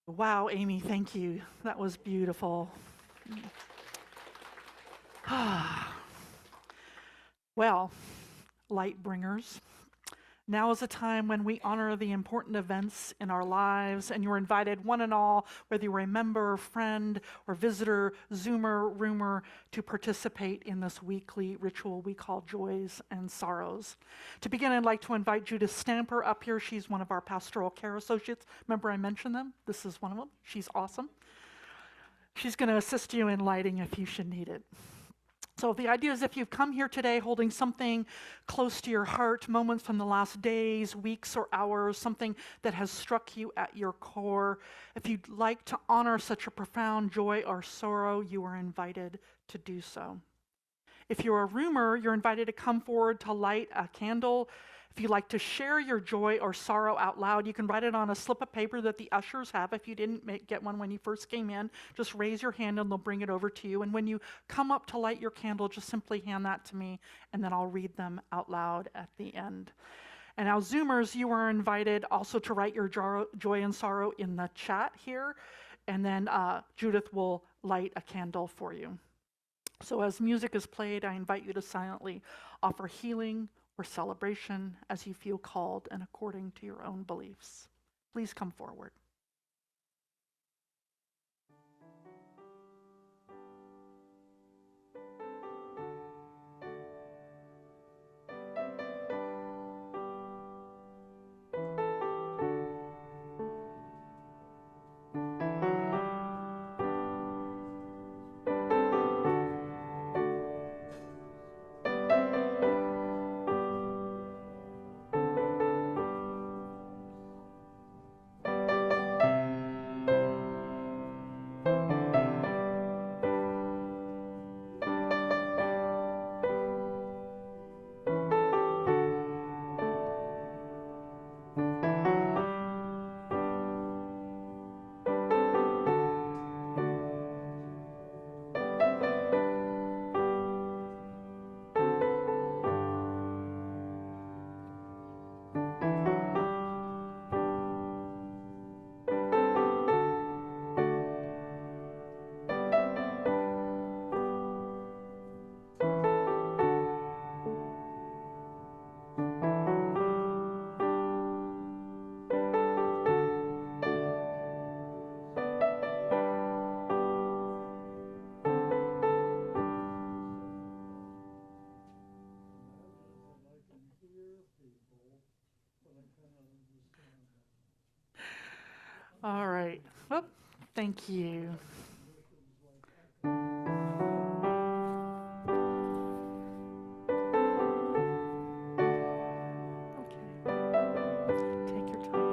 Wow, Amy, thank you. That was beautiful. Well, light bringers, now is a time when we honor the important events in our lives, and you're invited, one and all, whether you're a member, friend, or visitor, Zoomer, Roomer, to participate in this weekly ritual we call Joys and Sorrows. To begin, I'd like to invite Judith Stamper up here. She's one of our pastoral care associates. Remember I mentioned them? This is one of them. She's awesome. She's going to assist you in lighting if you should need it. So the idea is if you've come here today holding something close to your heart, moments from the last days, weeks, or hours, something that has struck you at your core, if you'd like to honor such a profound joy or sorrow, you are invited to do so. If you're a roomer, you're invited to come forward to light a candle. If you'd like to share your joy or sorrow out loud, you can write it on a slip of paper that the ushers have. If you didn't get one when you first came in, just raise your hand and they'll bring it over to you. And when you come up to light your candle, just simply hand that to me, and then I'll read them out loud at the end. And now, Zoomers, you are invited also to write your joy and sorrow in the chat here, and then Judith will light a candle for you. So as music is played, I invite you to silently offer healing or celebration as you feel called and according to your own beliefs. Please come forward. All right. Whoop. Thank you. Okay. Take your time.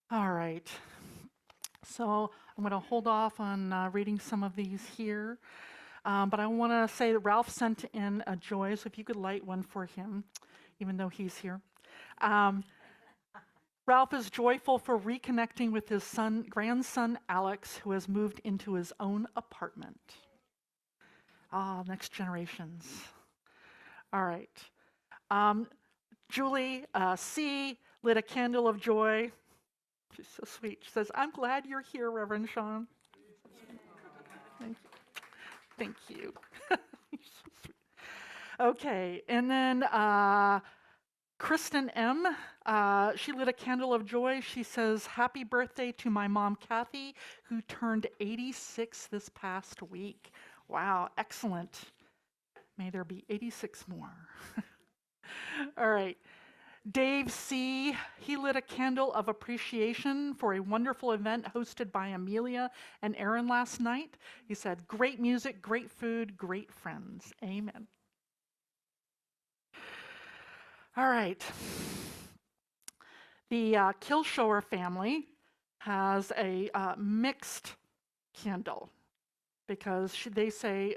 All right. So I'm going to hold off on reading some of these here. But I want to say that Ralph sent in a joy, so if you could light one for him, even though he's here. Ralph is joyful for reconnecting with his grandson Alex, who has moved into his own apartment. Next generations. All right. Julie C. lit a candle of joy. She's so sweet. She says, "I'm glad you're here, Reverend Sean." Thank you. Thank you. You're so sweet. Okay, and then Kristen M., she lit a candle of joy. She says, "Happy birthday to my mom, Kathy, who turned 86 this past week." Wow, excellent. May there be 86 more. All right. Dave C., he lit a candle of appreciation for a wonderful event hosted by Amelia and Aaron last night. He said, "Great music, great food, great friends." Amen. All right. The Kilshower family has a mixed candle because they say,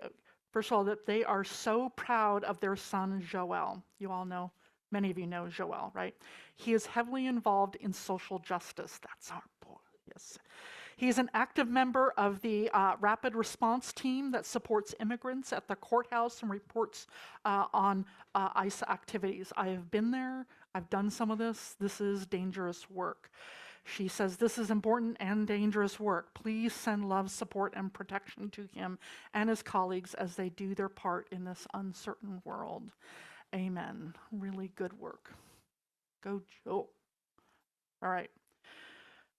first of all, that they are so proud of their son, Joel. You all know, many of you know Joel, right? He is heavily involved in social justice. That's our boy, yes. He is an active member of the rapid response team that supports immigrants at the courthouse and reports on ICE activities. I have been there. I've done some of this. This is dangerous work. She says, "This is important and dangerous work. Please send love, support, and protection to him and his colleagues as they do their part in this uncertain world." Amen. Really good work. Go, Joe. All right.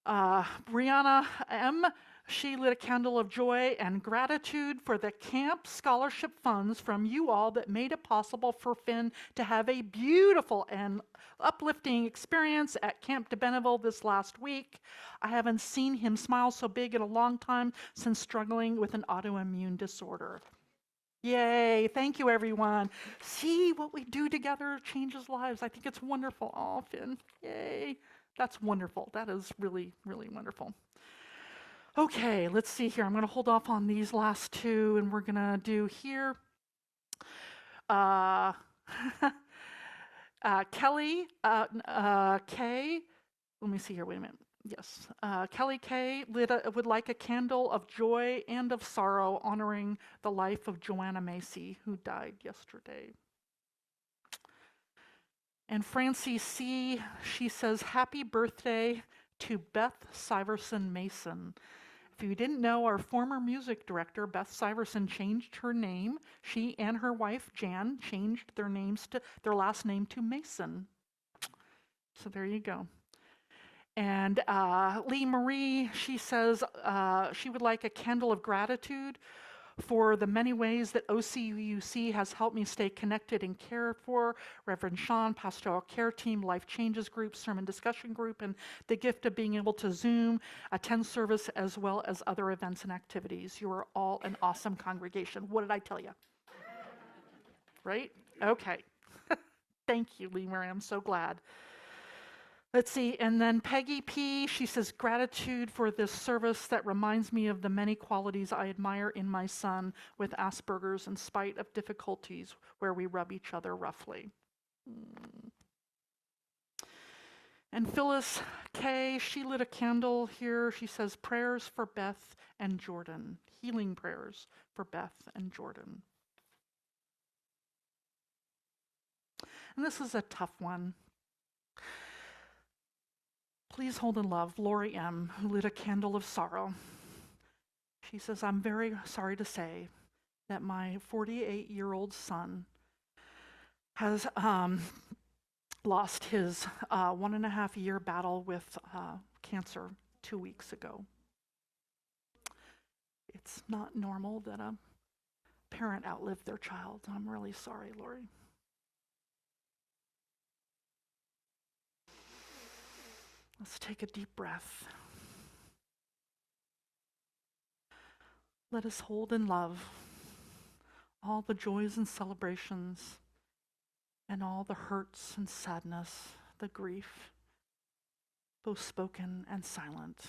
Brianna M., she lit a candle of joy and gratitude for the camp scholarship funds from you all that made it possible for Finn to have a beautiful and uplifting experience at Camp de Benneville this last week. I haven't seen him smile so big in a long time since struggling with an autoimmune disorder. Yay, thank you everyone. See, what we do together changes lives. I think it's wonderful. Oh, Finn, yay. That's wonderful. That is really, really wonderful. Okay, let's see here. I'm going to hold off on these last two, and we're going to do here. Kelly K. Let me see here. Wait a minute. Yes. Kelly K. would like a candle of joy and of sorrow honoring the life of Joanna Macy, who died yesterday. And Francie C., she says, "Happy birthday to Beth Syverson Mason." If you didn't know, our former music director, Beth Syverson, changed her name. She and her wife, Jan, changed their last name to Mason. So there you go. And Lee Marie, she says she would like a candle of gratitude for the many ways that OCUC has helped me stay connected and cared for. Reverend Sean, Pastoral Care Team, Life Changes Group, Sermon Discussion Group, and the gift of being able to Zoom, attend service, as well as other events and activities. You are all an awesome congregation. What did I tell you? Right? Okay. Thank you, Lee Marie. I'm so glad. Let's see, and then Peggy P., she says, "Gratitude for this service that reminds me of the many qualities I admire in my son with Asperger's in spite of difficulties where we rub each other roughly." And Phyllis K., she lit a candle here. She says, prayers for Beth and Jordan. Healing prayers for Beth and Jordan. And this is a tough one. Please hold in love Lori M., who lit a candle of sorrow. She says, I'm very sorry to say that my 48-year-old son has lost his 1.5-year battle with cancer 2 weeks ago. It's not normal that a parent outlived their child. I'm really sorry, Lori. Let's take a deep breath. Let us hold in love all the joys and celebrations and all the hurts and sadness, the grief, both spoken and silent.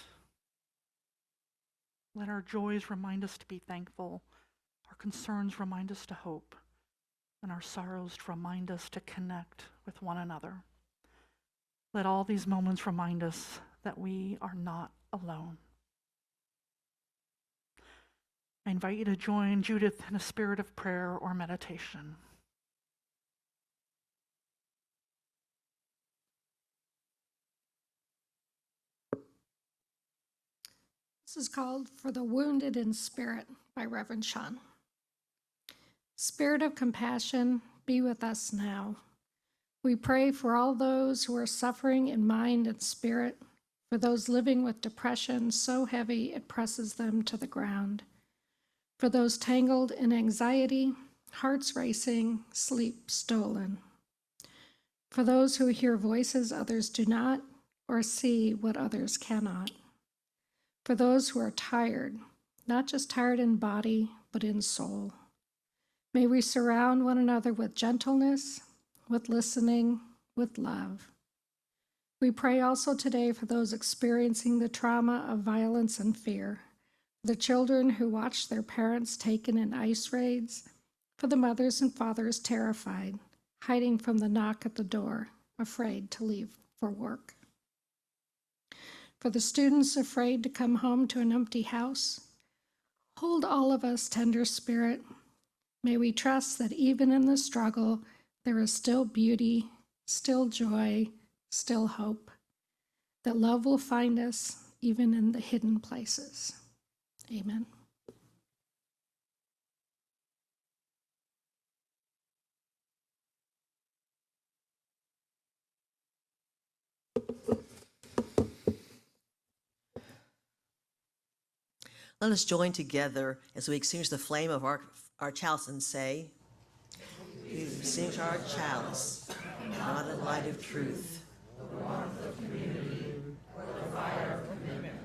Let our joys remind us to be thankful, our concerns remind us to hope, and our sorrows to remind us to connect with one another. Let all these moments remind us that we are not alone. I invite you to join Judith in a spirit of prayer or meditation. This is called For the Wounded in Spirit by Reverend Sean. Spirit of compassion, be with us now. We pray for all those who are suffering in mind and spirit, for those living with depression so heavy it presses them to the ground, for those tangled in anxiety, hearts racing, sleep stolen, for those who hear voices others do not, or see what others cannot, for those who are tired, not just tired in body, but in soul. May we surround one another with gentleness, with listening, with love. We pray also today for those experiencing the trauma of violence and fear, for the children who watched their parents taken in ICE raids, for the mothers and fathers terrified, hiding from the knock at the door, afraid to leave for work. For the students afraid to come home to an empty house, hold all of us, tender Spirit. May we trust that even in the struggle, there is still beauty, still joy, still hope, that love will find us even in the hidden places. Amen. Let us join together as we extinguish the flame of our chalice and say, we extinguish our chalice, not in light of truth, the warmth of community, or the fire of commitment.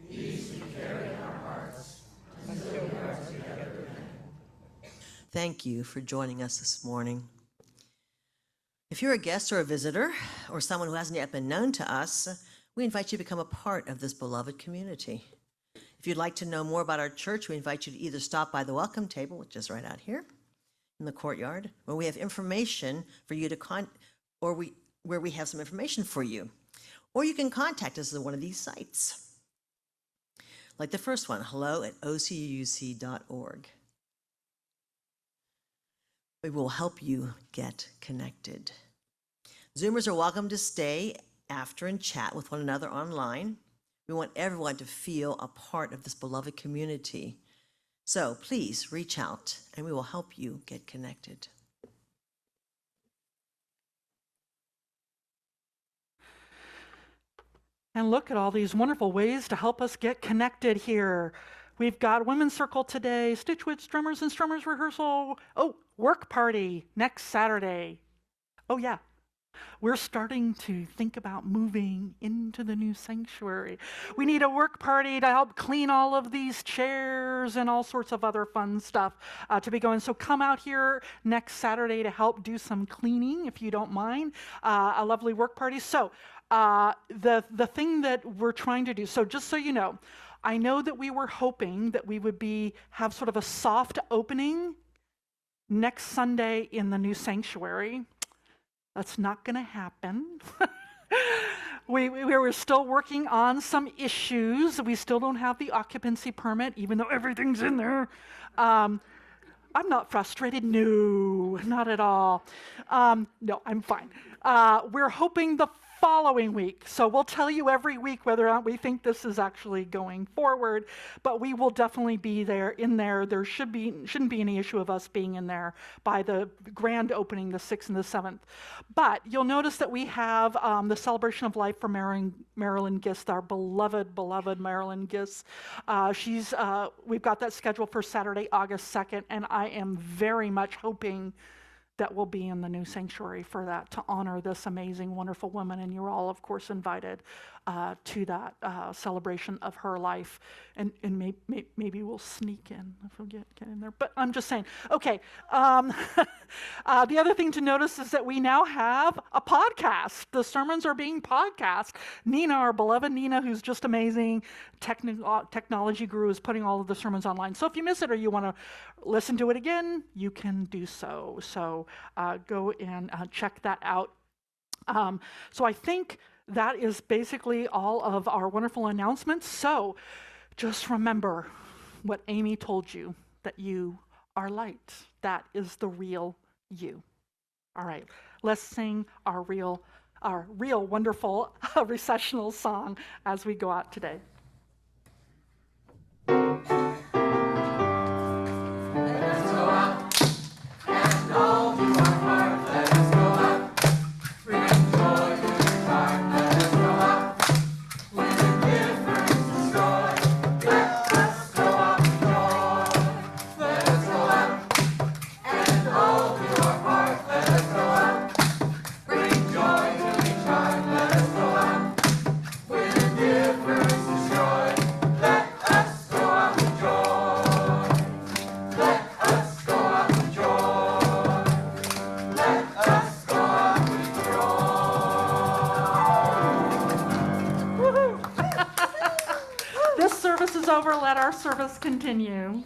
These we carry in our hearts until we are together again. Thank you for joining us this morning. If you're a guest or a visitor, or someone who hasn't yet been known to us, we invite you to become a part of this beloved community. If you'd like to know more about our church, we invite you to either stop by the welcome table, which is right out here in the courtyard, where we have information for you to where we have some information for you. Or you can contact us at one of these sites. Like the first one, hello@ocuc.org. We will help you get connected. Zoomers are welcome to stay after and chat with one another online. We want everyone to feel a part of this beloved community. So please reach out and we will help you get connected. And look at all these wonderful ways to help us get connected here. We've got Women's Circle today, Stitchwitz Drummers and Strummers rehearsal. Oh, work party next Saturday. Oh yeah, we're starting to think about moving into the new sanctuary. We need a work party to help clean all of these chairs and all sorts of other fun stuff to be going. So come out here next Saturday to help do some cleaning, if you don't mind. A lovely work party. So the thing that we're trying to do, so just so you know, I know that we were hoping that we would have sort of a soft opening next Sunday in the new sanctuary. That's not going to happen. We're still working on some issues. We still don't have the occupancy permit, even though everything's in there. I'm not frustrated. No, not at all. No, I'm fine. We're hoping the following week. So we'll tell you every week whether or not we think this is actually going forward, but we will definitely be in there. There shouldn't be any issue of us being in there by the grand opening, the 6th and the 7th. But you'll notice that we have the Celebration of Life for Marilyn Gist, our beloved Marilyn Gist. We've got that scheduled for Saturday, August 2nd, and I am very much hoping that will be in the new sanctuary for that, to honor this amazing, wonderful woman. And you're all, of course, invited to that celebration of her life. And maybe we'll sneak in if we get in there. But I'm just saying. Okay. The other thing to notice is that we now have a podcast. The sermons are being podcast. Nina, our beloved Nina, who's just amazing, technology guru, is putting all of the sermons online. So if you miss it or you want to listen to it again, you can do so. So go and check that out. So I think that is basically all of our wonderful announcements. So just remember what Amy told you, that you are light. That is the real you. All right, let's sing our real wonderful recessional song as we go out today. This service is over. Let our service continue.